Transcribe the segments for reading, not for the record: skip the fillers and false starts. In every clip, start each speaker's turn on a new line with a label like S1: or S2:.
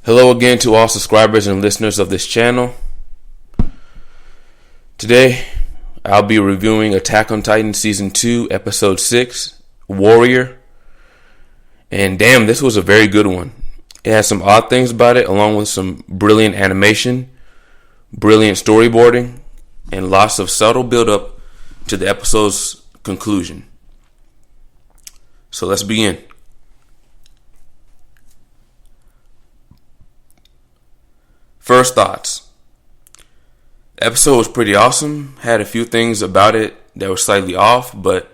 S1: Hello again to all subscribers and listeners of this channel. Today, I'll be reviewing Attack on Titan Season 2, Episode 6, Warrior. And damn, this was a very good one. It has some odd things about it, along with some brilliant animation, brilliant storyboarding, and lots of subtle build-up to the episode's conclusion. So let's begin. First thoughts. The episode was pretty awesome. Had a few things about it that were slightly off, but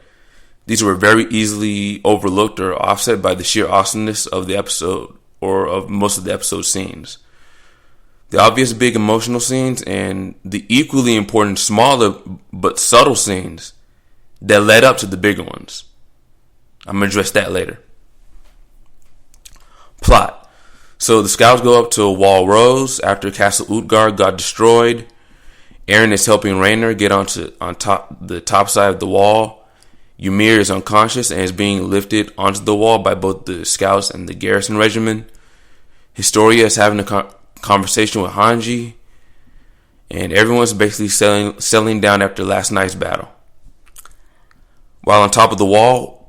S1: these were very easily overlooked or offset by the sheer awesomeness of the episode or of most of the episode scenes. The obvious big emotional scenes and the equally important smaller but subtle scenes that led up to the bigger ones. I'm going to address that later. Plot. So the scouts go up to Wall Rose after Castle Utgard got destroyed. Eren is helping Reiner get on the top side of the wall. Ymir is unconscious and is being lifted onto the wall by both the scouts and the garrison regiment. Historia is having a conversation with Hanji, and everyone's basically settling down after last night's battle. While on top of the wall,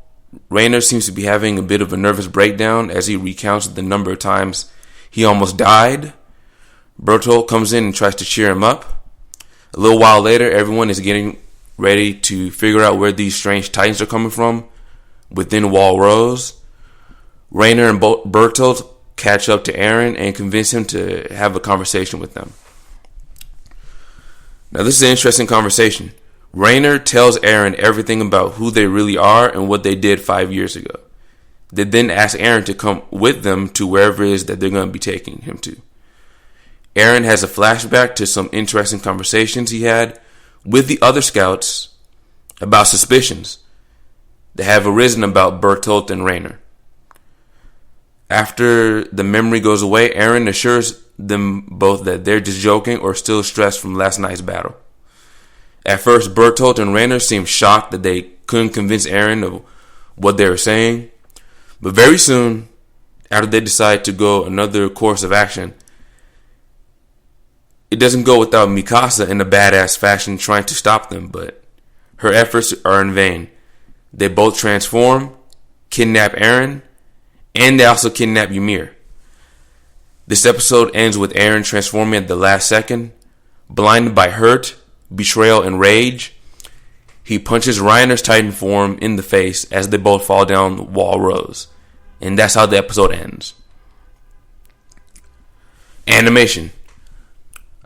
S1: Reiner seems to be having a bit of a nervous breakdown as he recounts the number of times he almost died. Bertolt comes in and tries to cheer him up. A little while later, everyone is getting ready to figure out where these strange titans are coming from within Wall Rose. Reiner and Bertolt catch up to Eren and convince him to have a conversation with them. Now, this is an interesting conversation. Reiner tells Eren everything about who they really are and what they did 5 years ago. They then ask Eren to come with them to wherever it is that they're going to be taking him to. Eren has a flashback to some interesting conversations he had with the other scouts about suspicions that have arisen about Bertolt and Reiner. After the memory goes away, Eren assures them both that they're just joking or still stressed from last night's battle. At first, Bertolt and Reiner seemed shocked that they couldn't convince Eren of what they were saying. But very soon, after they decide to go another course of action, it doesn't go without Mikasa in a badass fashion trying to stop them, but her efforts are in vain. They both transform, kidnap Eren, and they also kidnap Ymir. This episode ends with Eren transforming at the last second, blinded by hurt, betrayal, and rage. He punches Reiner's Titan form in the face as they both fall down Wall Rose. And that's how the episode ends. Animation.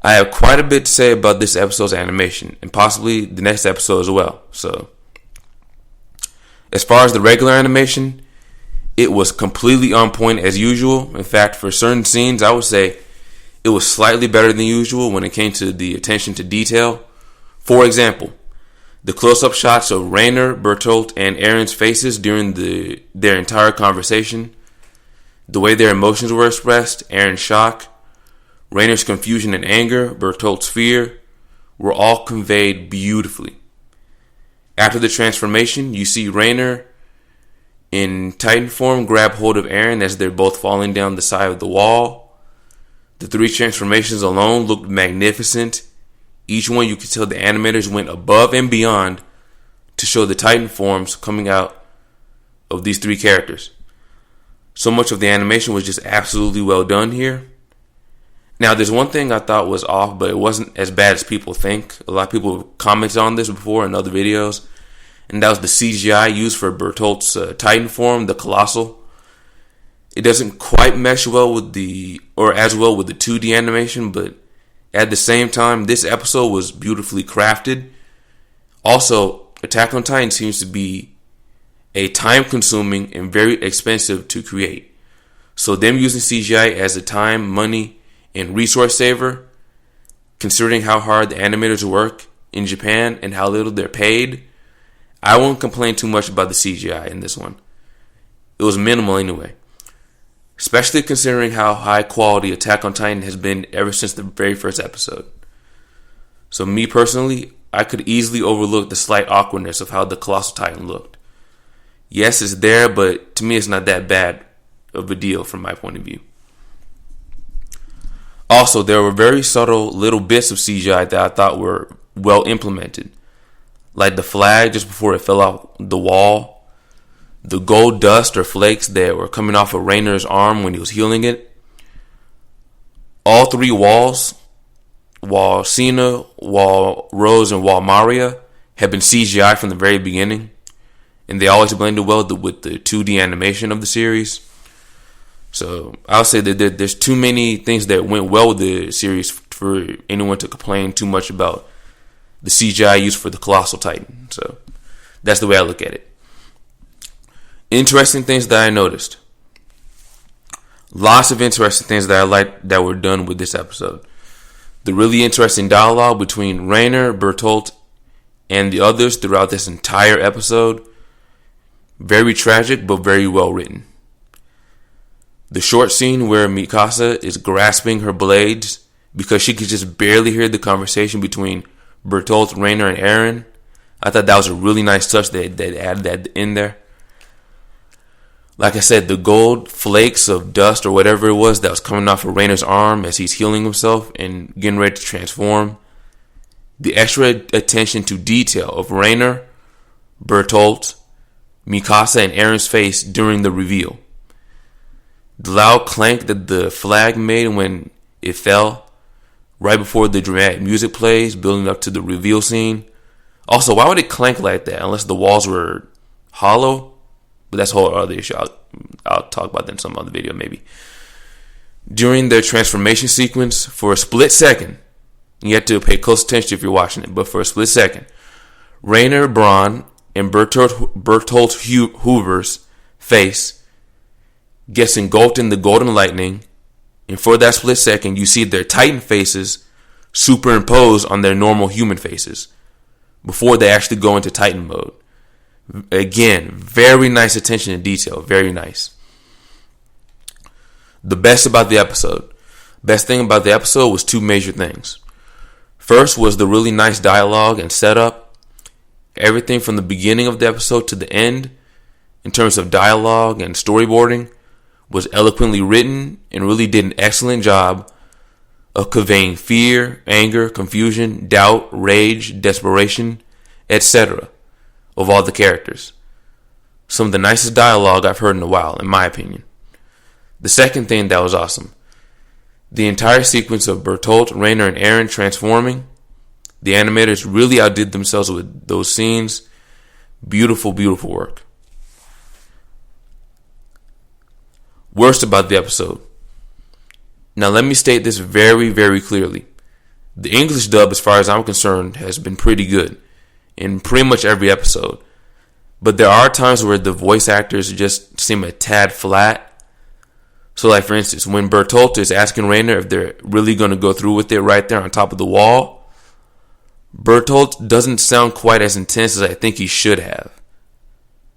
S1: I have quite a bit to say about this episode's animation, and possibly the next episode as well. So, as far as the regular animation, it was completely on point as usual. In fact, for certain scenes, I would say it was slightly better than usual when it came to the attention to detail. For example, the close-up shots of Reiner, Bertolt, and Eren's faces during their entire conversation, the way their emotions were expressed, Eren's shock, Reiner's confusion and anger, Bertolt's fear, were all conveyed beautifully. After the transformation, you see Reiner in Titan form grab hold of Eren as they're both falling down the side of the wall. The three transformations alone looked magnificent. Each one, you could tell the animators went above and beyond to show the Titan forms coming out of these three characters. So much of the animation was just absolutely well done here. Now, there's one thing I thought was off, but it wasn't as bad as people think. A lot of people commented on this before in other videos, and that was the CGI used for Bertolt's Titan form, the Colossal. It doesn't quite mesh well with as well with the 2D animation, but at the same time, this episode was beautifully crafted. Also, Attack on Titan seems to be a time-consuming and very expensive to create. So them using CGI as a time, money, and resource saver, considering how hard the animators work in Japan and how little they're paid, I won't complain too much about the CGI in this one. It was minimal anyway. Especially considering how high quality Attack on Titan has been ever since the very first episode. So me personally, I could easily overlook the slight awkwardness of how the Colossal Titan looked. Yes, it's there, but to me it's not that bad of a deal from my point of view. Also, there were very subtle little bits of CGI that I thought were well implemented. Like the flag just before it fell off the wall. The gold dust or flakes that were coming off of Raynor's arm when he was healing it. All three walls, Wall Cena, Wall Rose, and Wall Maria, have been CGI from the very beginning. And they always blended well with the 2D animation of the series. So I'll say that there's too many things that went well with the series for anyone to complain too much about the CGI used for the Colossal Titan. So that's the way I look at it. Interesting things that I noticed. Lots of interesting things that I liked that were done with this episode. The really interesting dialogue between Raynor, Bertolt, and the others throughout this entire episode. Very tragic, but very well written. The short scene where Mikasa is grasping her blades because she could just barely hear the conversation between Bertolt, Raynor, and Eren. I thought that was a really nice touch that added that in there. Like I said, the gold flakes of dust or whatever it was that was coming off of Raynor's arm as he's healing himself and getting ready to transform. The extra attention to detail of Raynor, Bertolt, Mikasa, and Eren's face during the reveal. The loud clank that the flag made when it fell, right before the dramatic music plays, building up to the reveal scene. Also, why would it clank like that unless the walls were hollow? But that's a whole other issue. I'll talk about that in some other video maybe. During the transformation sequence, for a split second, you have to pay close attention if you're watching it, but for a split second, Raynor, Braun, and Bertolt Hoover's face gets engulfed in the golden lightning, and for that split second, you see their Titan faces superimposed on their normal human faces before they actually go into Titan mode. Again, very nice attention to detail. Very nice. The best thing about the episode was two major things. First was the really nice dialogue and setup. Everything from the beginning of the episode to the end, in terms of dialogue and storyboarding, was eloquently written and really did an excellent job of conveying fear, anger, confusion, doubt, rage, desperation, etc. of all the characters. Some of the nicest dialogue I've heard in a while, in my opinion. The second thing that was awesome, the entire sequence of Bertolt, Raynor, and Eren transforming. The animators really outdid themselves with those scenes. Beautiful, beautiful work. Worst about the episode. Now let me state this very, very clearly. The English dub, as far as I'm concerned, has been pretty good in pretty much every episode. But there are times where the voice actors just seem a tad flat. So like for instance, when Bertolt is asking Raynor if they're really going to go through with it right there on top of the wall, Bertolt doesn't sound quite as intense as I think he should have.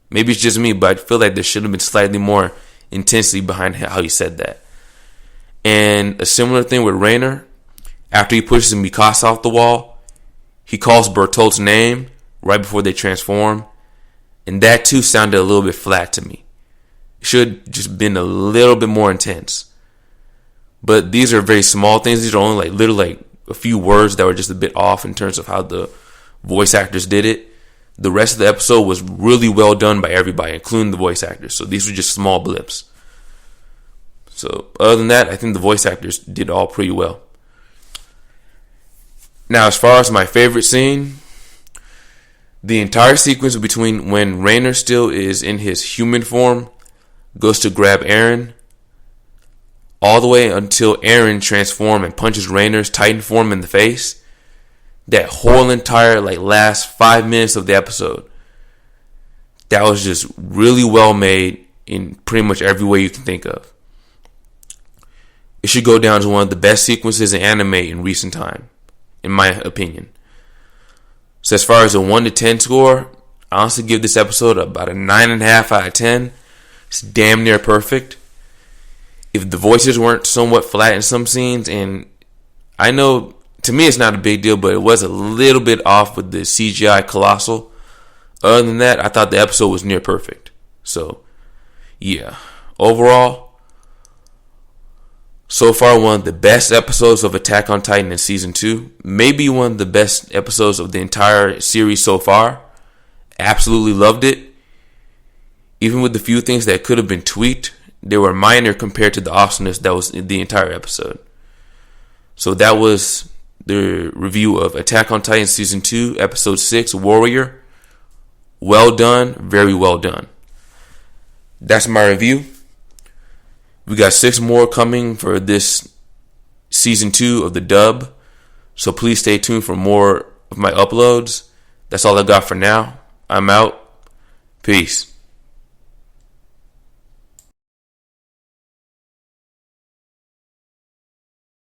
S1: Maybe it's just me, but I feel like there should have been slightly more intensity behind how he said that. And a similar thing with Raynor, after he pushes Mikasa off the wall, he calls Bertolt's name right before they transform, and that too sounded a little bit flat to me. It should just been a little bit more intense. But these are very small things. These are only literally a few words that were just a bit off in terms of how the voice actors did it. The rest of the episode was really well done by everybody, including the voice actors. So these were just small blips. So other than that, I think the voice actors did all pretty well. Now, as far as my favorite scene, the entire sequence between when Raynor still is in his human form, goes to grab Eren, all the way until Eren transforms and punches Raynor's Titan form in the face. That whole entire last 5 minutes of the episode, that was just really well made in pretty much every way you can think of. It should go down as one of the best sequences in anime in recent time, in my opinion. So as far as a 1 to 10 score, I honestly give this episode about a 9.5 out of 10. It's damn near perfect. If the voices weren't somewhat flat in some scenes, and I know to me it's not a big deal, but it was a little bit off with the CGI Colossal. Other than that, I thought the episode was near perfect. So, yeah. Overall, So far, one of the best episodes of Attack on Titan in season 2. Maybe one of the best episodes of the entire series so far. Absolutely loved it. Even with the few things that could have been tweaked, they were minor compared to the awesomeness that was in the entire episode. So that was the review of Attack on Titan season 2, episode 6, Warrior. Well done, very well done. That's my review. We got 6 more coming for this season 2 of the dub. So please stay tuned for more of my uploads. That's all I got for now. I'm out. Peace.